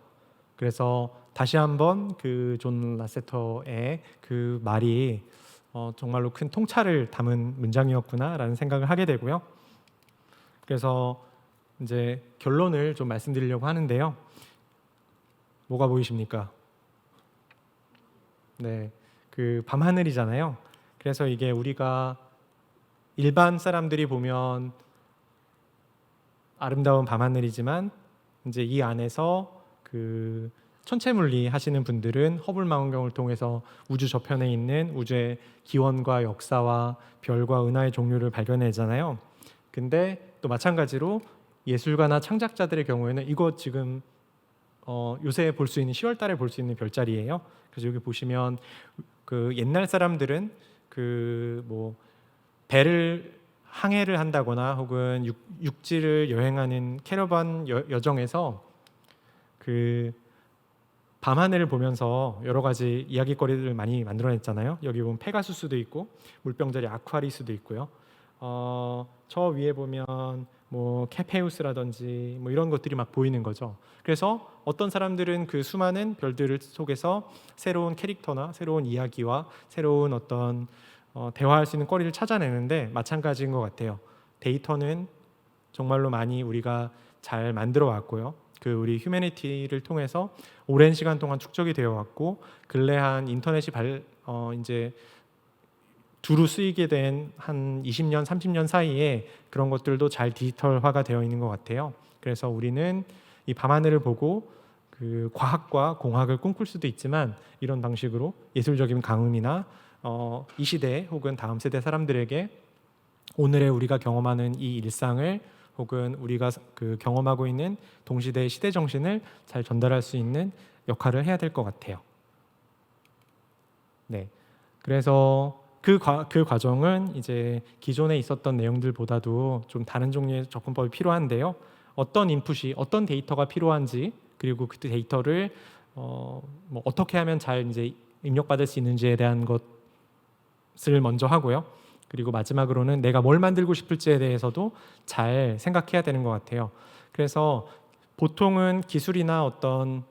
그래서 다시 한번 그 존 라세터의 그 말이 정말로 큰 통찰을 담은 문장이었구나라는 생각을 하게 되고요. 그래서 이제 결론을 좀 말씀드리려고 하는데요. 뭐가 보이십니까? 네, 그 밤하늘이잖아요. 그래서 이게 우리가 일반 사람들이 보면 아름다운 밤하늘이지만 이제 이 안에서 그 천체물리 하시는 분들은 허블 망원경을 통해서 우주 저편에 있는 우주의 기원과 역사와 별과 은하의 종류를 발견하잖아요. 근데 또 마찬가지로 예술가나 창작자들의 경우에는 이거 지금 요새 볼 수 있는 10월 달에 볼 수 있는 별자리예요. 그래서 여기 보시면 그 옛날 사람들은 그 뭐 배를 항해를 한다거나 혹은 육지를 여행하는 캐러반 여정에서 그 밤하늘을 보면서 여러 가지 이야기거리들을 많이 만들어냈잖아요. 여기 보면 페가수스도 있고 물병자리 아쿠아리스도 있고요. 저 위에 보면 뭐 케페우스라든지 뭐 이런 것들이 막 보이는 거죠. 그래서 어떤 사람들은 그 수많은 별들 속에서 새로운 캐릭터나 새로운 이야기와 새로운 어떤 대화할 수 있는 거리를 찾아내는데 마찬가지인 것 같아요. 데이터는 정말로 많이 우리가 잘 만들어 왔고요. 그 우리 휴머니티를 통해서 오랜 시간 동안 축적이 되어 왔고 근래 한 인터넷이 이제 두루 쓰이게 된 한 20년, 30년 사이에 그런 것들도 잘 디지털화가 되어 있는 것 같아요. 그래서 우리는 이 밤하늘을 보고 그 과학과 공학을 꿈꿀 수도 있지만 이런 방식으로 예술적인 강음이나 이 시대 혹은 다음 세대 사람들에게 오늘의 우리가 경험하는 이 일상을 혹은 우리가 그 경험하고 있는 동시대의 시대 정신을 잘 전달할 수 있는 역할을 해야 될 것 같아요. 네, 그래서 그 과정은 이제 기존에 있었던 내용들보다도 좀 다른 종류의 접근법이 필요한데요. 어떤 인풋이 어떤 데이터가 필요한지 그리고 그 데이터를 뭐 어떻게 하면 잘 이제 입력받을 수 있는지에 대한 것을 먼저 하고요. 그리고 마지막으로는 내가 뭘 만들고 싶을지에 대해서도 잘 생각해야 되는 것 같아요. 그래서 보통은 기술이나 어떤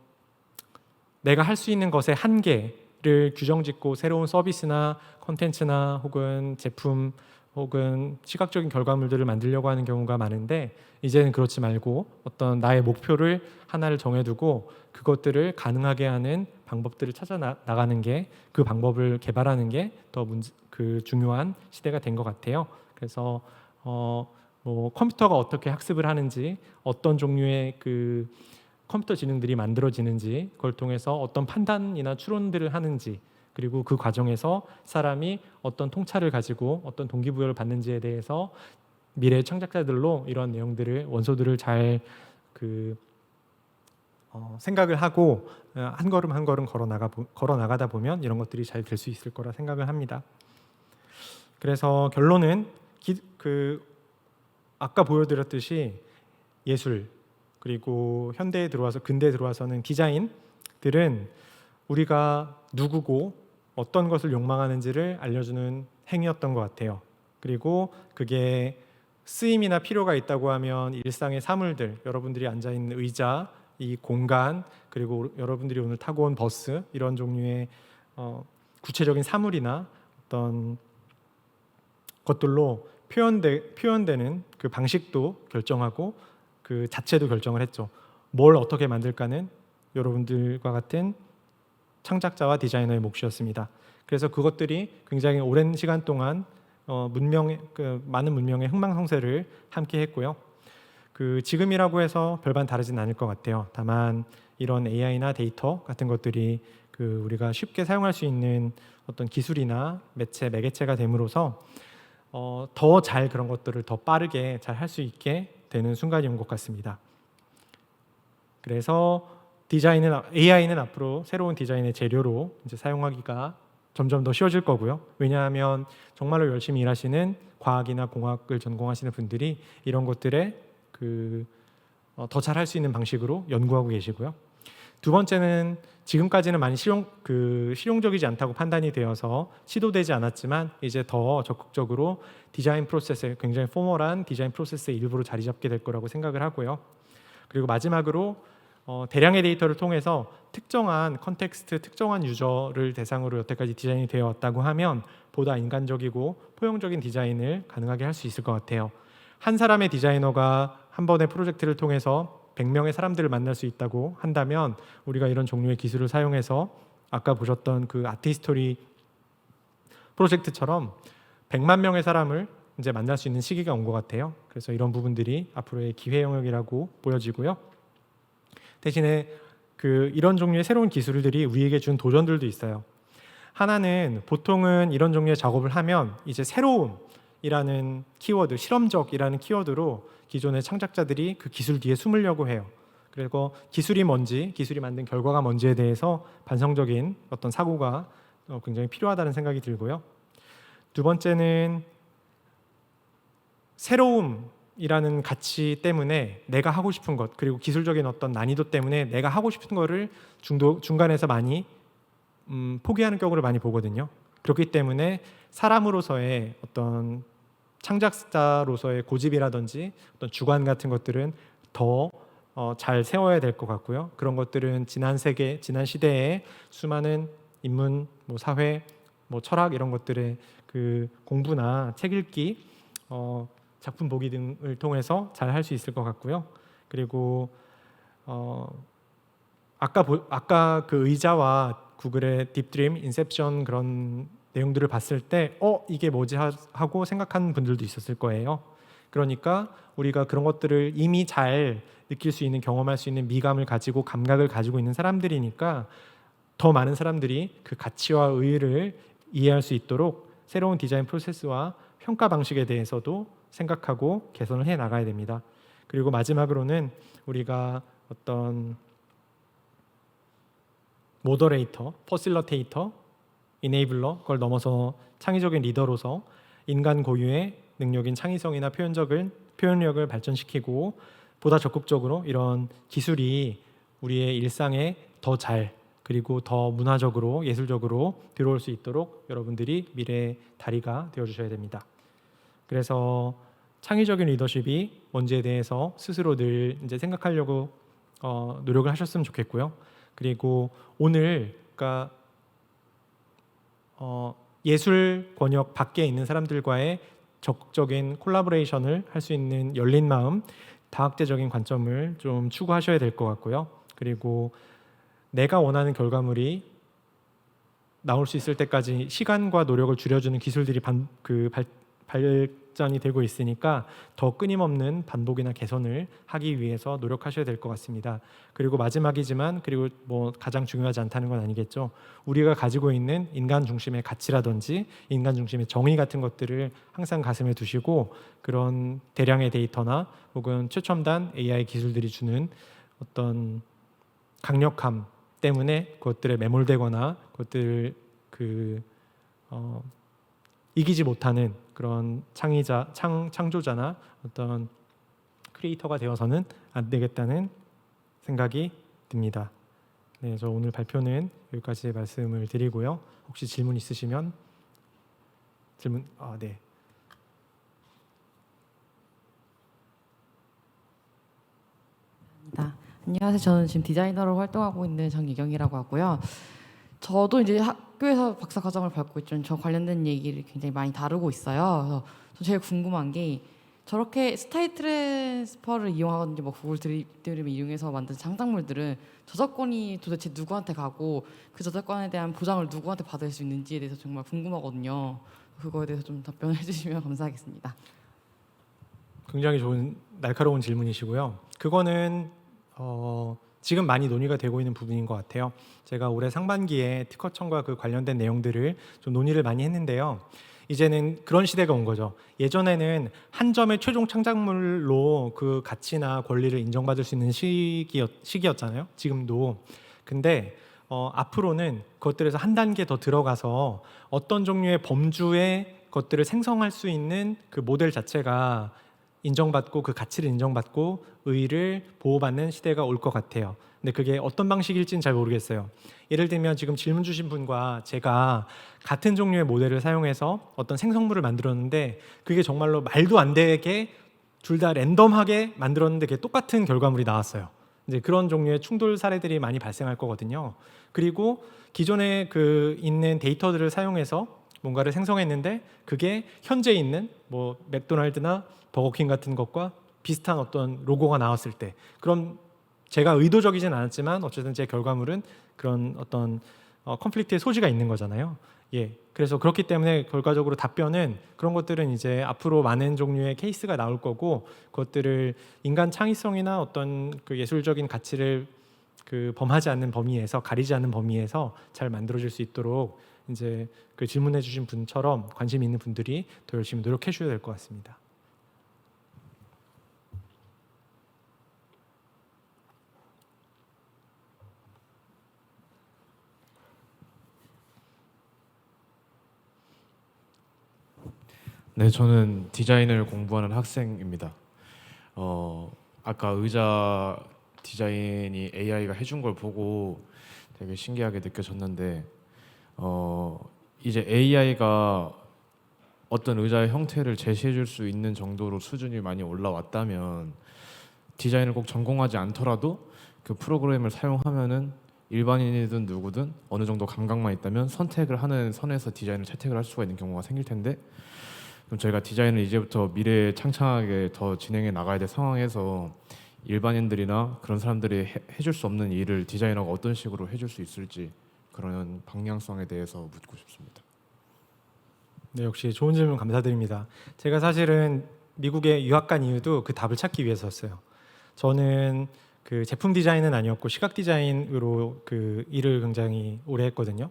내가 할 수 있는 것의 한계를 규정짓고 새로운 서비스나 콘텐츠나 혹은 제품 혹은 시각적인 결과물들을 만들려고 하는 경우가 많은데 이제는 그렇지 말고 어떤 나의 목표를 하나를 정해두고 그것들을 가능하게 하는 방법들을 찾아 나가는 게 그 방법을 개발하는 게 더 중요한 시대가 된 것 같아요. 그래서 뭐 컴퓨터가 어떻게 학습을 하는지 어떤 종류의 그 컴퓨터 지능들이 만들어지는지 그걸 통해서 어떤 판단이나 추론들을 하는지 그리고 그 과정에서 사람이 어떤 통찰을 가지고 어떤 동기부여를 받는지에 대해서 미래의 창작자들로 이런 내용들을 원소들을 잘 생각을 하고 한 걸음 한 걸음 걸어 나가다 보면 이런 것들이 잘 될 수 있을 거라 생각을 합니다. 그래서 결론은 아까 보여드렸듯이 예술 그리고 현대에 들어와서 근대에 들어와서는 디자인들은 우리가 누구고 어떤 것을 욕망하는지를 알려주는 행위였던 것 같아요. 그리고 그게 쓰임이나 필요가 있다고 하면 일상의 사물들, 여러분들이 앉아 있는 의자, 이 공간, 그리고 여러분들이 오늘 타고 온 버스 이런 종류의 구체적인 사물이나 어떤 것들로 표현되는 그 방식도 결정하고 그 자체도 결정을 했죠. 뭘 어떻게 만들까는 여러분들과 같은 창작자와 디자이너의 몫이었습니다. 그래서 그것들이 굉장히 오랜 시간 동안 많은 문명의 흥망성쇠를 함께 했고요. 지금이라고 해서 별반 다르진 않을 것 같아요. 다만 이런 AI나 데이터 같은 것들이 우리가 쉽게 사용할 수 있는 어떤 기술이나 매개체가 됨으로써 더 잘 그런 것들을 더 빠르게 잘 할 수 있게 되는 순간이 온 것 같습니다. 그래서 AI는 앞으로 새로운 디자인의 재료로 이제 사용하기가 점점 더 쉬워질 거고요. 왜냐하면 정말로 열심히 일하시는 과학이나 공학을 전공하시는 분들이 이런 것들에 더 잘할 수 있는 방식으로 연구하고 계시고요. 두 번째는 지금까지는 많이 실용적이지 않다고 판단이 되어서 시도되지 않았지만 이제 더 적극적으로 디자인 프로세스에 굉장히 포멀한 디자인 프로세스의 일부로 자리 잡게 될 거라고 생각을 하고요. 그리고 마지막으로 대량의 데이터를 통해서 특정한 컨텍스트, 특정한 유저를 대상으로 여태까지 디자인이 되어 왔다고 하면 보다 인간적이고 포용적인 디자인을 가능하게 할 수 있을 것 같아요. 한 사람의 디자이너가 한 번의 프로젝트를 통해서 100명의 사람들을 만날 수 있다고 한다면 우리가 이런 종류의 기술을 사용해서 아까 보셨던 그 아트히스토리 프로젝트처럼 100만 명의 사람을 이제 만날 수 있는 시기가 온 것 같아요. 그래서 이런 부분들이 앞으로의 기회 영역이라고 보여지고요. 대신에 이런 종류의 새로운 기술들이 우리에게 준 도전들도 있어요. 하나는 보통은 이런 종류의 작업을 하면 이제 새로움이라는 키워드, 실험적이라는 키워드로 기존의 창작자들이 그 기술 뒤에 숨으려고 해요. 그리고 기술이 뭔지, 기술이 만든 결과가 뭔지에 대해서 반성적인 어떤 사고가 굉장히 필요하다는 생각이 들고요. 두 번째는 새로움이라는 가치 때문에 내가 하고 싶은 것, 그리고 기술적인 어떤 난이도 때문에 내가 하고 싶은 거를 중간에서 많이 포기하는 경우를 많이 보거든요. 그렇기 때문에 사람으로서의 어떤 창작자로서의 고집이라든지 어떤 주관 같은 것들은 더 잘 세워야 될 것 같고요. 그런 것들은 지난 세계, 지난 시대의 수많은 인문, 사회, 철학 이런 것들의 그 공부나 책 읽기, 작품 보기 등을 통해서 잘 할 수 있을 것 같고요. 그리고 아까 그 의자와 구글의 딥드림, 인셉션 그런 내용들을 봤을 때 이게 뭐지 하고 생각하는 분들도 있었을 거예요. 그러니까 우리가 그런 것들을 이미 잘 느낄 수 있는, 경험할 수 있는 미감을 가지고 감각을 가지고 있는 사람들이니까 더 많은 사람들이 그 가치와 의의를 이해할 수 있도록 새로운 디자인 프로세스와 평가 방식에 대해서도 생각하고 개선을 해 나가야 됩니다. 그리고 마지막으로는 우리가 어떤 모더레이터, 퍼실러테이터, 이네이블러, 그걸 넘어서 창의적인 리더로서 인간 고유의 능력인 창의성이나 표현력을 발전시키고 보다 적극적으로 이런 기술이 우리의 일상에 더 잘, 그리고 더 문화적으로, 예술적으로 들어올 수 있도록 여러분들이 미래의 다리가 되어주셔야 됩니다. 그래서 창의적인 리더십이 뭔지에 대해서 스스로 늘 이제 생각하려고 노력을 하셨으면 좋겠고요. 그리고 오늘 그러니까 예술 권역 밖에 있는 사람들과의 적극적인 콜라보레이션을 할 수 있는 열린 마음, 다학제적인 관점을 좀 추구하셔야 될 것 같고요. 그리고 내가 원하는 결과물이 나올 수 있을 때까지 시간과 노력을 줄여주는 기술들이 발전이 되고 있으니까 더 끊임없는 반복이나 개선을 하기 위해서 노력하셔야 될 것 같습니다. 그리고 마지막이지만 그리고 가장 중요하지 않다는 건 아니겠죠. 우리가 가지고 있는 인간 중심의 가치라든지 인간 중심의 정의 같은 것들을 항상 가슴에 두시고 그런 대량의 데이터나 혹은 최첨단 AI 기술들이 주는 어떤 강력함 때문에 그것들에 매몰되거나 그것들을 이기지 못하는 그런 창조자나 어떤 크리에이터가 되어서는 안 되겠다는 생각이 듭니다. 네, 저 오늘 발표는 여기까지 말씀을 드리고요. 혹시 질문 있으시면 네. 안녕하세요. 저는 지금 디자이너로 활동하고 있는 정유경이라고 하고요. 저도 이제 학교에서 박사 과정을 밟고 있죠. 저 관련된 얘기를 굉장히 많이 다루고 있어요. 그래서 저 제일 궁금한 게 저렇게 스타일 트랜스퍼를 이용하든지 구글 드림을 이용해서 만든 창작물들은 저작권이 도대체 누구한테 가고 그 저작권에 대한 보장을 누구한테 받을 수 있는지에 대해서 정말 궁금하거든요. 그거에 대해서 좀 답변을 해주시면 감사하겠습니다. 굉장히 좋은 날카로운 질문이시고요. 그거는 지금 많이 논의가 되고 있는 부분인 것 같아요. 제가 올해 상반기에 특허청과 그 관련된 내용들을 좀 논의를 많이 했는데요. 이제는 그런 시대가 온 거죠. 예전에는 한 점의 최종 창작물로 그 가치나 권리를 인정받을 수 있는 시기였잖아요. 지금도. 근데 앞으로는 그것들에서 한 단계 더 들어가서 어떤 종류의 범주의 것들을 생성할 수 있는 그 모델 자체가 인정받고 그 가치를 인정받고 의의를 보호받는 시대가 올 것 같아요. 근데 그게 어떤 방식일지는 잘 모르겠어요. 예를 들면 지금 질문 주신 분과 제가 같은 종류의 모델을 사용해서 어떤 생성물을 만들었는데 그게 정말로 말도 안 되게 둘 다 랜덤하게 만들었는데 그게 똑같은 결과물이 나왔어요. 이제 그런 종류의 충돌 사례들이 많이 발생할 거거든요. 그리고 기존에 그 있는 데이터들을 사용해서 뭔가를 생성했는데 그게 현재 있는 뭐 맥도날드나 버거킹 같은 것과 비슷한 어떤 로고가 나왔을 때, 그럼 제가 의도적이진 않았지만 어쨌든 제 결과물은 그런 어떤 컨플릭트의 소지가 있는 거잖아요. 예. 그래서 그렇기 때문에 결과적으로 답변은 그런 것들은 이제 앞으로 많은 종류의 케이스가 나올 거고 그것들을 인간 창의성이나 어떤 그 예술적인 가치를 그 범하지 않는 범위에서, 가리지 않는 범위에서 잘 만들어질 수 있도록 이제 그 질문해 주신 분처럼 관심 있는 분들이 더 열심히 노력해 주셔야 될 것 같습니다. 네, 저는 디자인을 공부하는 학생입니다. 아까 의자 디자인이 AI가 해준 걸 보고 되게 신기하게 느껴졌는데, 이제 AI가 어떤 의자의 형태를 제시해 줄 수 있는 정도로 수준이 많이 올라왔다면 디자인을 꼭 전공하지 않더라도 그 프로그램을 사용하면은 일반인이든 누구든 어느 정도 감각만 있다면 선택을 하는 선에서 디자인을 채택을 할 수가 있는 경우가 생길 텐데, 그럼 저희가 디자인을 이제부터 미래에 창창하게 더 진행해 나가야 될 상황에서 일반인들이나 그런 사람들이 해줄 수 없는 일을 디자이너가 어떤 식으로 해줄 수 있을지, 그런 방향성에 대해서 묻고 싶습니다. 네, 역시 좋은 질문 감사드립니다. 제가 사실은 미국에 유학 간 이유도 그 답을 찾기 위해서였어요. 저는 그 제품 디자인은 아니었고 시각 디자인으로 그 일을 굉장히 오래 했거든요.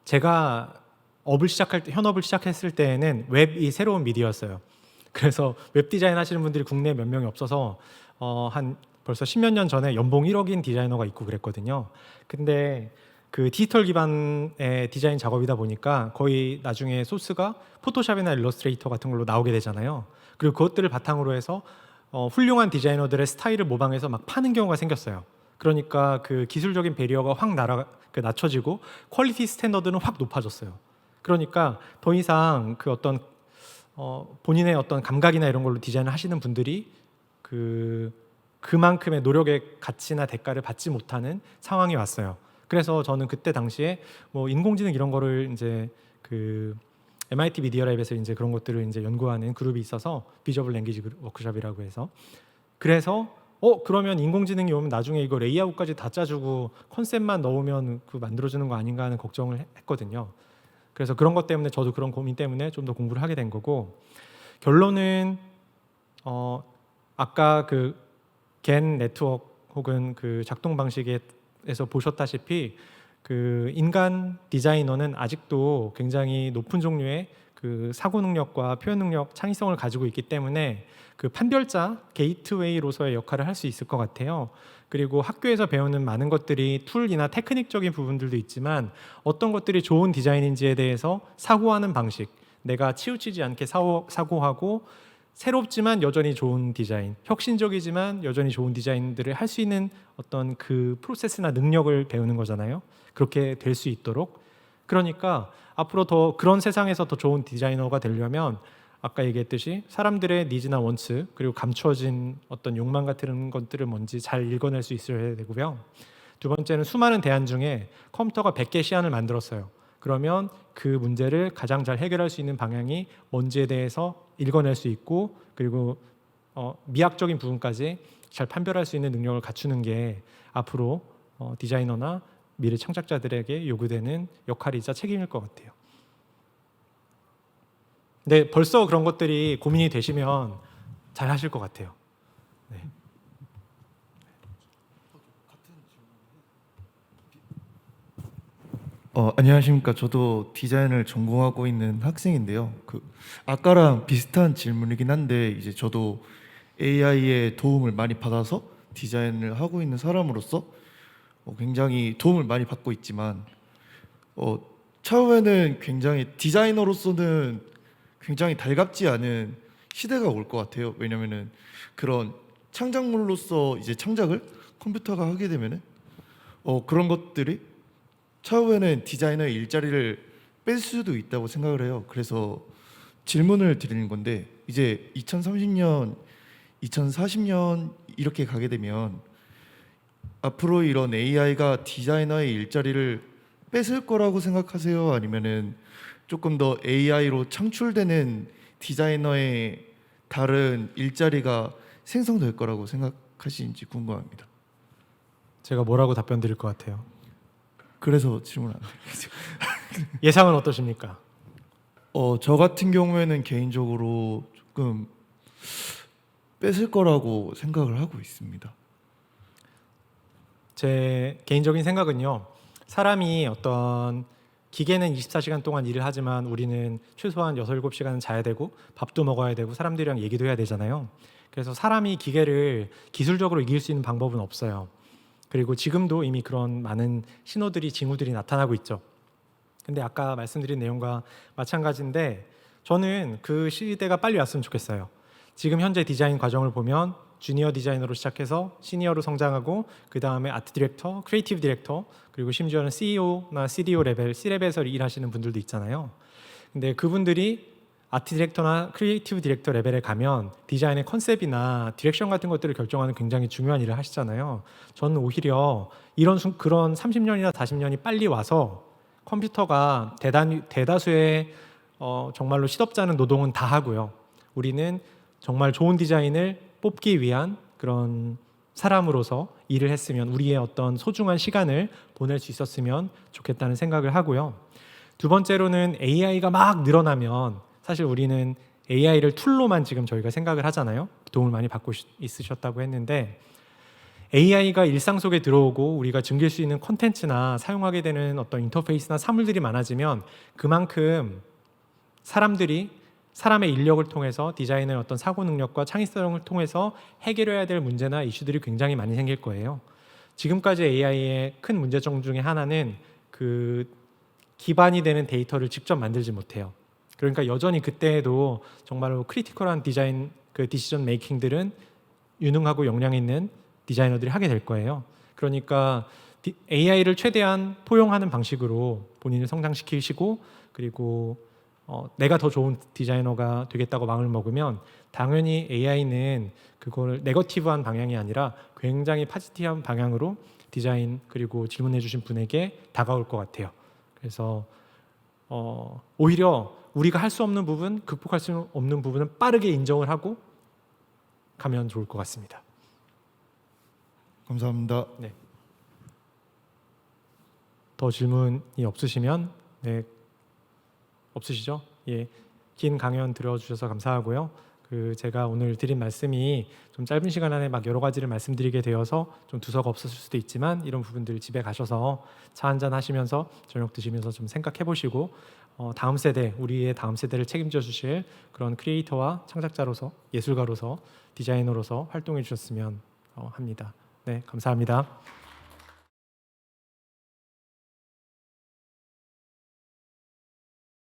제가 현업을 시작했을 때에는 웹이 새로운 미디어였어요. 그래서 웹 디자인 하시는 분들이 국내에 몇 명이 없어서 한 벌써 10몇 년 전에 연봉 1억인 디자이너가 있고 그랬거든요. 근데 그 디지털 기반의 디자인 작업이다 보니까 거의 나중에 소스가 포토샵이나 일러스트레이터 같은 걸로 나오게 되잖아요. 그리고 그것들을 바탕으로 해서 훌륭한 디자이너들의 스타일을 모방해서 막 파는 경우가 생겼어요. 그러니까 그 기술적인 배리어가 확 낮춰지고 퀄리티 스탠더드는 확 높아졌어요. 그러니까 더 이상 그 어떤 본인의 어떤 감각이나 이런 걸로 디자인을 하시는 분들이 그만큼의 노력의 가치나 대가를 받지 못하는 상황이 왔어요. 그래서 저는 그때 당시에 뭐 인공지능 이런 거를 이제 그 MIT 미디어랩에서 이제 그런 것들을 이제 연구하는 그룹이 있어서 비저블 랭귀지 워크숍이라고 해서, 그래서 그러면 인공지능이 오면 나중에 이거 레이아웃까지 다 짜주고 컨셉만 넣으면 그 만들어주는 거 아닌가 하는 걱정을 했거든요. 그래서 그런 것 때문에 저도 그런 고민 때문에 좀 더 공부를 하게 된 거고, 결론은 아까 그 겐 네트워크 혹은 그 작동 방식에서 보셨다시피 그 인간 디자이너는 아직도 굉장히 높은 종류의 그 사고 능력과 표현 능력, 창의성을 가지고 있기 때문에 그 판별자, 게이트웨이로서의 역할을 할 수 있을 것 같아요. 그리고 학교에서 배우는 많은 것들이 툴이나 테크닉적인 부분들도 있지만 어떤 것들이 좋은 디자인인지에 대해서 사고하는 방식, 내가 치우치지 않게 사고하고 새롭지만 여전히 좋은 디자인, 혁신적이지만 여전히 좋은 디자인들을 할 수 있는 어떤 그 프로세스나 능력을 배우는 거잖아요. 그렇게 될 수 있도록. 그러니까 앞으로 더 그런 세상에서 더 좋은 디자이너가 되려면 아까 얘기했듯이 사람들의 니즈나 원츠, 그리고 감추어진 어떤 욕망 같은 것들을 뭔지 잘 읽어낼 수 있어야 되고요. 두 번째는 수많은 대안 중에 컴퓨터가 100개 시안을 만들었어요. 그러면 그 문제를 가장 잘 해결할 수 있는 방향이 뭔지에 대해서 읽어낼 수 있고, 그리고 미학적인 부분까지 잘 판별할 수 있는 능력을 갖추는 게 앞으로 디자이너나 미래 창작자들에게 요구되는 역할이자 책임일 것 같아요. 근데 벌써 그런 것들이 고민이 되시면 잘 하실 것 같아요. 네. 안녕하십니까. 저도 디자인을 전공하고 있는 학생인데요. 아까랑 비슷한 질문이긴 한데 이제 저도 AI의 도움을 많이 받아서 디자인을 하고 있는 사람으로서 굉장히 도움을 많이 받고 있지만 처음에는 굉장히 디자이너로서는 굉장히 달갑지 않은 시대가 올 것 같아요. 왜냐면은 그런 창작물로서 이제 창작을 컴퓨터가 하게 되면은 그런 것들이 차후에는 디자이너의 일자리를 뺄 수도 있다고 생각을 해요. 그래서 질문을 드리는 건데 이제 2030년, 2040년 이렇게 가게 되면 앞으로 이런 AI가 디자이너의 일자리를 뺏을 거라고 생각하세요? 아니면은 조금 더 AI로 창출되는 디자이너의 다른 일자리가 생성될 거라고 생각하시는지 궁금합니다. 제가 뭐라고 답변 드릴 것 같아요? 그래서 질문 안 드리겠어요. 예상은 어떠십니까? 저 같은 경우에는 개인적으로 조금 뺏을 거라고 생각을 하고 있습니다. 제 개인적인 생각은요. 사람이 어떤 기계는 24시간 동안 일을 하지만 우리는 최소한 6, 7시간은 자야 되고 밥도 먹어야 되고 사람들이랑 얘기도 해야 되잖아요. 그래서 사람이 기계를 기술적으로 이길 수 있는 방법은 없어요. 그리고 지금도 이미 그런 많은 신호들이 징후들이 나타나고 있죠. 근데 아까 말씀드린 내용과 마찬가지인데 저는 그 시대가 빨리 왔으면 좋겠어요. 지금 현재 디자인 과정을 보면 주니어 디자이너로 시작해서 시니어로 성장하고 그 다음에 아트 디렉터, 크리에이티브 디렉터 그리고 심지어는 CEO나 CDO 레벨, C레벨에서 일하시는 분들도 있잖아요. 근데 그분들이 아트 디렉터나 크리에이티브 디렉터 레벨에 가면 디자인의 컨셉이나 디렉션 같은 것들을 결정하는 굉장히 중요한 일을 하시잖아요. 저는 오히려 그런 30년이나 40년이 빨리 와서 컴퓨터가 대다수의 정말로 시덥지 않은 노동은 다 하고요. 우리는 정말 좋은 디자인을 뽑기 위한 그런 사람으로서 일을 했으면 우리의 어떤 소중한 시간을 보낼 수 있었으면 좋겠다는 생각을 하고요. 두 번째로는 AI가 막 늘어나면 사실 우리는 AI를 툴로만 지금 저희가 생각을 하잖아요. 도움을 많이 받고 있으셨다고 했는데 AI가 일상 속에 들어오고 우리가 즐길 수 있는 콘텐츠나 사용하게 되는 어떤 인터페이스나 사물들이 많아지면 그만큼 사람들이 사람의 인력을 통해서 디자인의 어떤 사고 능력과 창의성을 통해서 해결해야 될 문제나 이슈들이 굉장히 많이 생길 거예요. 지금까지 AI의 큰 문제점 중에 하나는 그 기반이 되는 데이터를 직접 만들지 못해요. 그러니까 여전히 그때에도 정말로 크리티컬한 디자인 그 디시전 메이킹들은 유능하고 역량 있는 디자이너들이 하게 될 거예요. 그러니까 AI를 최대한 포용하는 방식으로 본인을 성장시키시고 그리고 내가 더 좋은 디자이너가 되겠다고 마음을 먹으면 당연히 AI는 그걸 네거티브한 방향이 아니라 굉장히 포지티브한 방향으로 디자인 그리고 질문해 주신 분에게 다가올 것 같아요. 그래서 오히려 우리가 할 수 없는 부분, 극복할 수 없는 부분은 빠르게 인정을 하고 가면 좋을 것 같습니다. 감사합니다. 네. 더 질문이 없으시면 네. 없으시죠? 예. 긴 강연 들어주셔서 감사하고요. 제가 오늘 드린 말씀이 좀 짧은 시간 안에 막 여러 가지를 말씀드리게 되어서 좀 두서가 없었을 수도 있지만 이런 부분들 집에 가셔서 차 한잔 하시면서 저녁 드시면서 좀 생각해 보시고 다음 세대, 우리의 다음 세대를 책임져 주실 그런 크리에이터와 창작자로서 예술가로서 디자이너로서 활동해 주셨으면 합니다. 네, 감사합니다.